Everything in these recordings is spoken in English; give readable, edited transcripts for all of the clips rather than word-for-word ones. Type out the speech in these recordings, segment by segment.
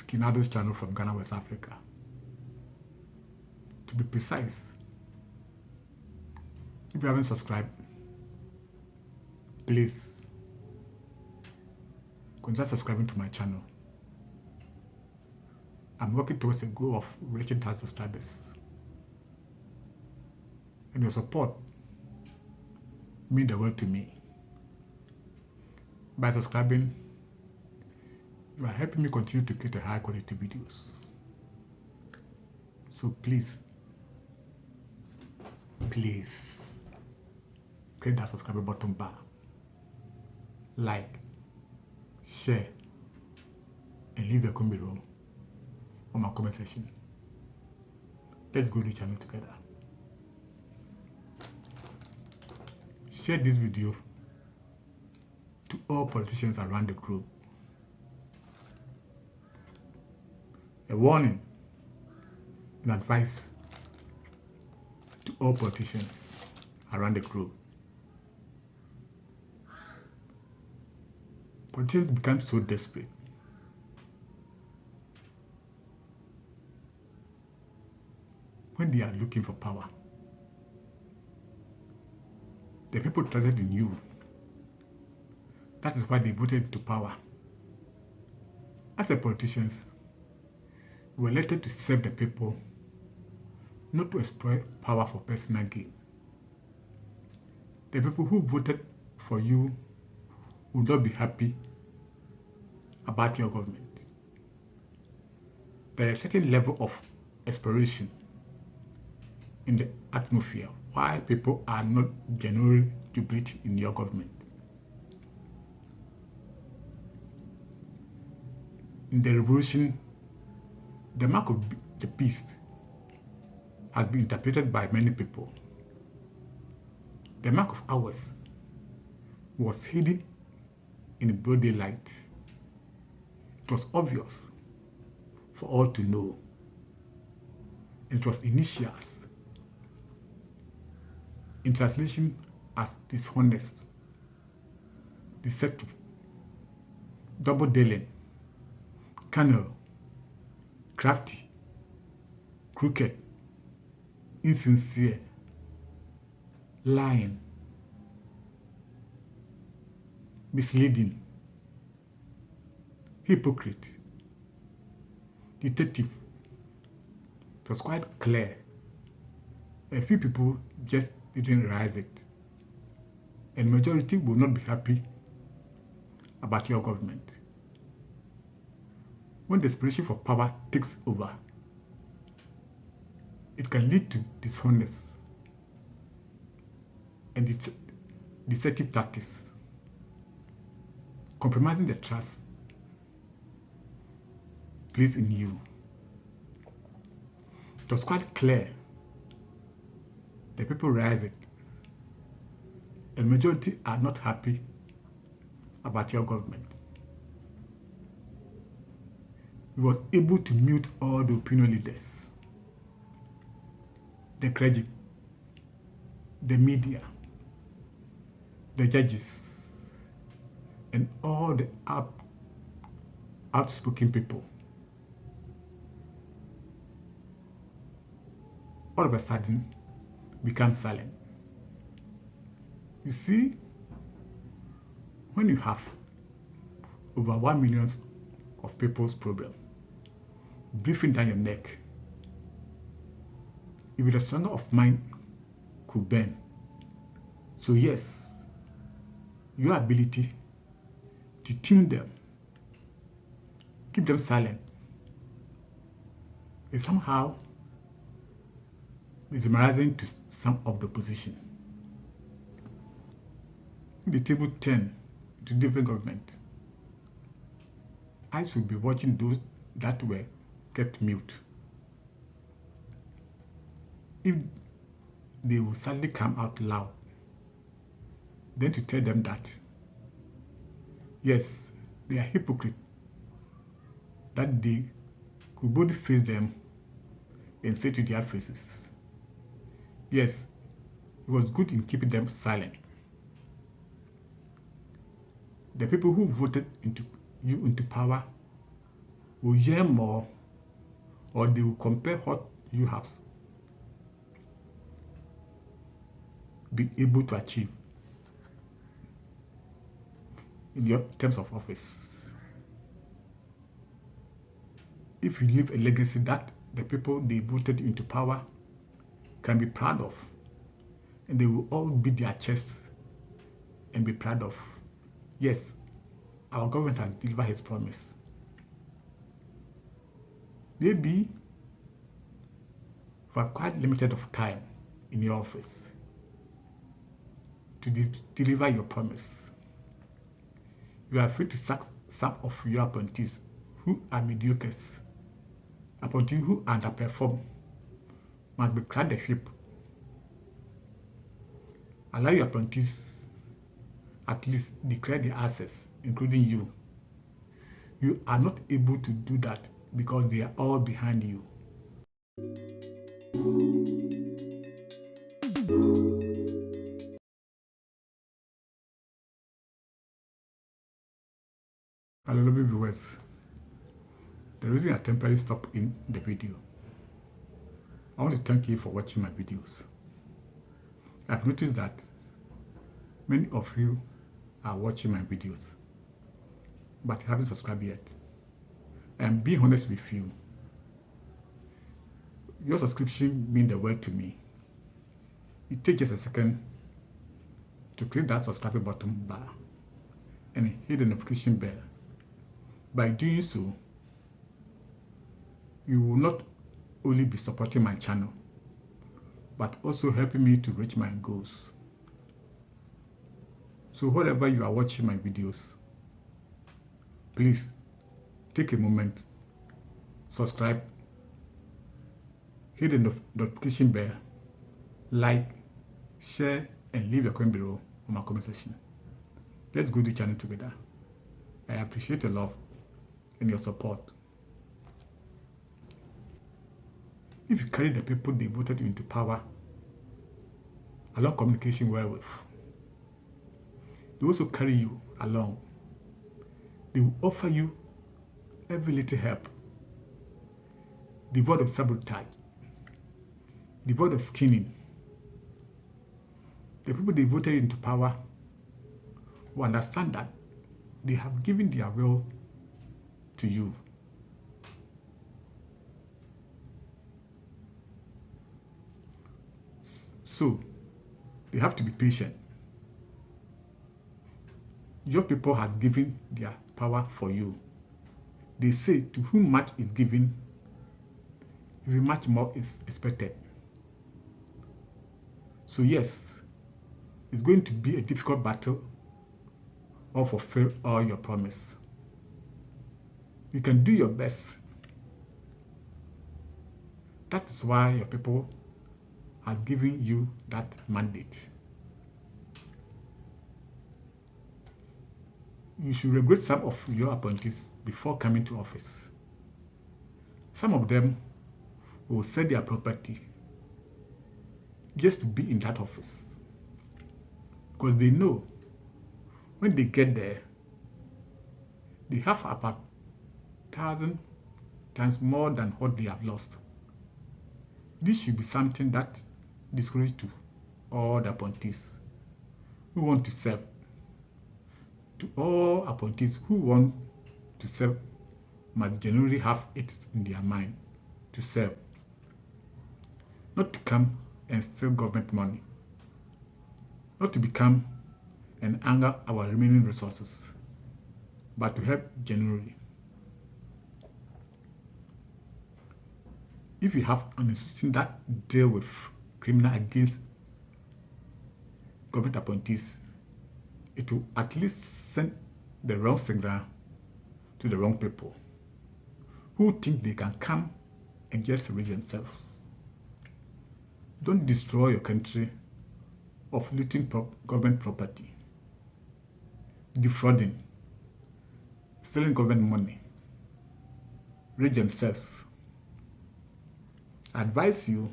Skinado's channel from Ghana, West Africa. To be precise, if you haven't subscribed, please consider subscribing to my channel. I'm working towards a goal of reaching 1,000 subscribers. And your support means the world to me. By subscribing, you are helping me continue to create high quality videos. So please click that subscribe button bar, like, share, and leave a comment below on my comment section. Let's go to the channel together. Share this video to all politicians around the globe. A warning and advice to all politicians around the globe. Politicians become so desperate when they are looking for power. The people trusted in you. That is why they voted into power. As a politicians, you were elected to serve the people, not to exploit power for personal gain. The people who voted for you will not be happy about your government. There is a certain level of exploration in the atmosphere why people are not generally jubilating in your government. In the revolution, the mark of the beast has been interpreted by many people. The mark of ours was hidden in broad daylight. It was obvious for all to know. It was initials. In translation as dishonest, deceptive, double-dealing, cunning, crafty, crooked, insincere, lying, misleading, hypocrite, detective. It was quite clear. A few people just didn't realize it. And majority will not be happy about your government. When desperation for power takes over, it can lead to dishonest and deceptive tactics, compromising the trust placed in you. It was quite clear. The people realize it. And majority are not happy about your government. He was able to mute all the opinion leaders, the clergy, the media, the judges, and all the outspoken people. All of a sudden, become silent. You see, when you have over 1 million of people's problem breathing down your neck, even the stronger of mind could burn. So yes, your ability to tune them, keep them silent, is somehow mesmerizing to some of the opposition. The table turn to different government. I should be watching those that were kept mute. If they will suddenly come out loud, then to tell them that, yes, they are hypocrite, that they could both face them and say to their faces, yes, it was good in keeping them silent. The people who voted into power will hear more, or they will compare what you have been able to achieve in your terms of office. If you leave a legacy that the people they voted into power can be proud of, and they will all beat their chests and be proud of, yes, our government has delivered his promise. Maybe you have quite limited of time in your office to deliver your promise. You are free to sack some of your appointees who are mediocres. Appointees who underperform must be cracked the whip. Allow your appointees at least declare their assets, including you. You are not able to do that because they are all behind you. Hello, lovely viewers. The reason I temporarily stopped in the video, I want to thank you for watching my videos. I've noticed that many of you are watching my videos, but haven't subscribed yet. And being honest with you, your subscription means the world to me. It takes just a second to click that subscribe button bar and hit the notification bell. By doing so, you will not only be supporting my channel, but also helping me to reach my goals. So wherever you are watching my videos, please take a moment, subscribe, hit the notification bell, like, share, and leave your comment below on my comment section. Let's go to the channel together. I appreciate your love and your support. If you carry the people they voted into power along communication well with, they also carry you along. They will offer you every little help, devoid of sabotage, devoid of scheming. The people they voted into power will understand that they have given their will to you. So, they have to be patient. Your people has given their power for you. They say to whom much is given, even much more is expected. So yes, it's going to be a difficult battle or fulfill all your promise. You can do your best. That is why your people has given you that mandate. You should regret some of your appointees before coming to office. Some of them will sell their property just to be in that office, because they know when they get there, they have about 1,000 times more than what they have lost. This should be something that discourages to all the appointees who want to serve. To all appointees who want to serve must genuinely have it in their mind to serve, not to come and steal government money, not to become and anger our remaining resources, but to help genuinely. If you have an institution that deal with criminal against government appointees, it will at least send the wrong signal to the wrong people who think they can come and just raise themselves. Don't destroy your country of looting government property, defrauding, stealing government money, raise themselves. I advise you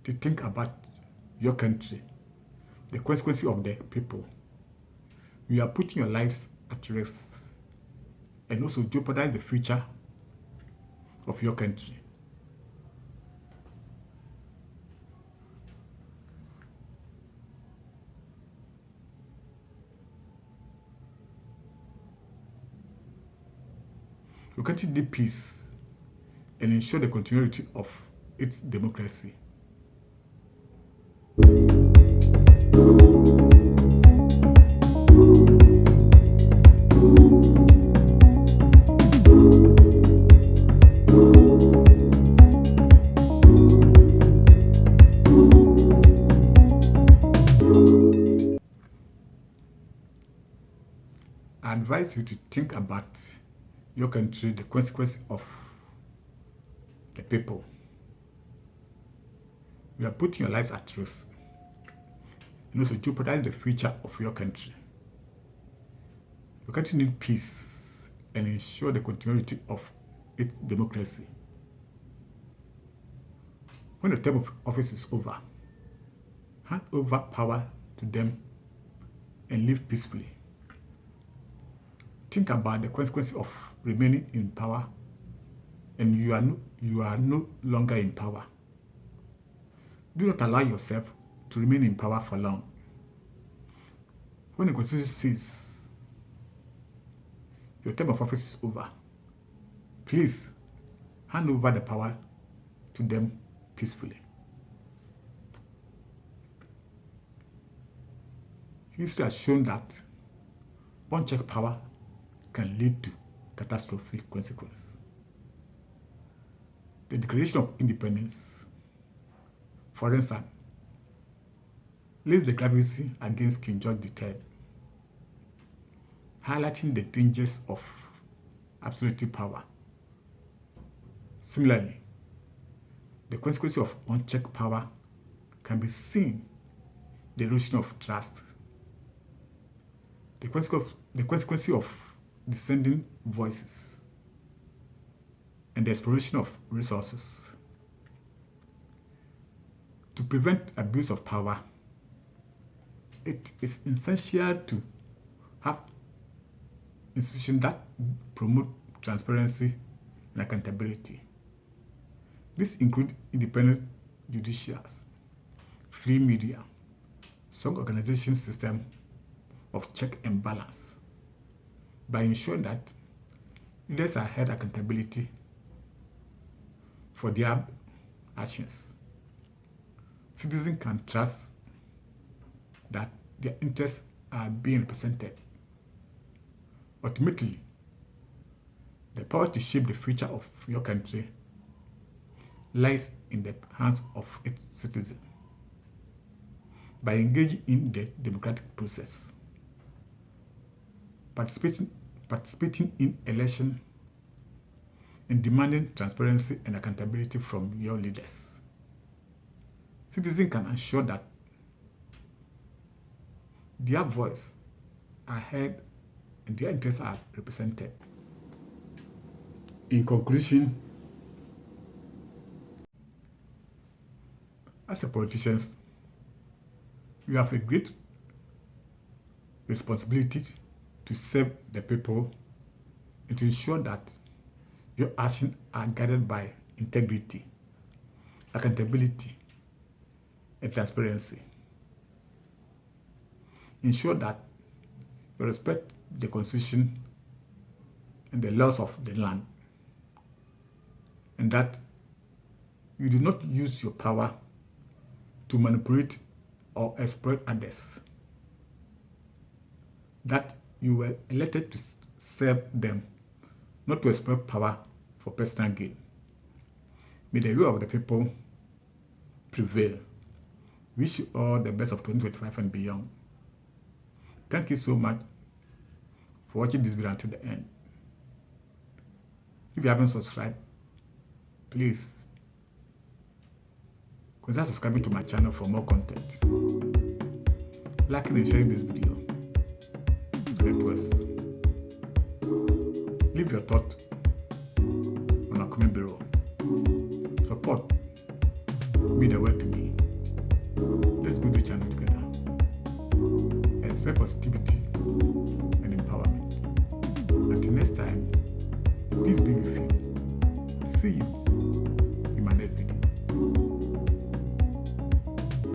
to think about your country, the consequences of the people. You are putting your lives at risk. and also jeopardize the future of your country. Your country needs peace and ensure the continuity of its democracy. I advise you to think about your country, the consequence of the people. You are putting your lives at risk and also jeopardize the future of your country. Your country needs peace and ensure the continuity of its democracy. When the term of office is over, hand over power to them and live peacefully. Think about the consequences of remaining in power and you are no longer in power. Do not allow yourself to remain in power for long. When the Constitution says your term of office is over, please hand over the power to them peacefully. History has shown that unchecked power can lead to catastrophic consequences. The Declaration of Independence, for instance, lays the clemency against King George III, highlighting the dangers of absolute power. Similarly, the consequences of unchecked power can be seen the erosion of trust, the consequences of descending voices, and the exploration of resources. To prevent abuse of power, it is essential to have institutions that promote transparency and accountability. This includes independent judiciaries, free media, strong organization system of check and balance. By ensuring that leaders are held accountability for their actions, citizens can trust that their interests are being represented. Ultimately, the power to shape the future of your country lies in the hands of its citizens. By engaging in the democratic process, participating in election, and demanding transparency and accountability from your leaders, citizens can ensure that their voice are heard and their interests are represented. In conclusion, as a politician, you have a great responsibility to serve the people and to ensure that your actions are guided by integrity, accountability, and transparency. Ensure that you respect the Constitution and the laws of the land, and that you do not use your power to manipulate or exploit others. That you were elected to serve them, not to exploit power for personal gain. May the will of the people prevail. Wish you all the best of 2025 and beyond. Thank you so much for watching this video until the end. If you haven't subscribed, please consider subscribing to my channel for more content. Liking and sharing this video. Leave your thought on our comment below. Support be the way to be. Let's build the channel together and spread positivity and empowerment. Until Until next time, peace be with you. See you.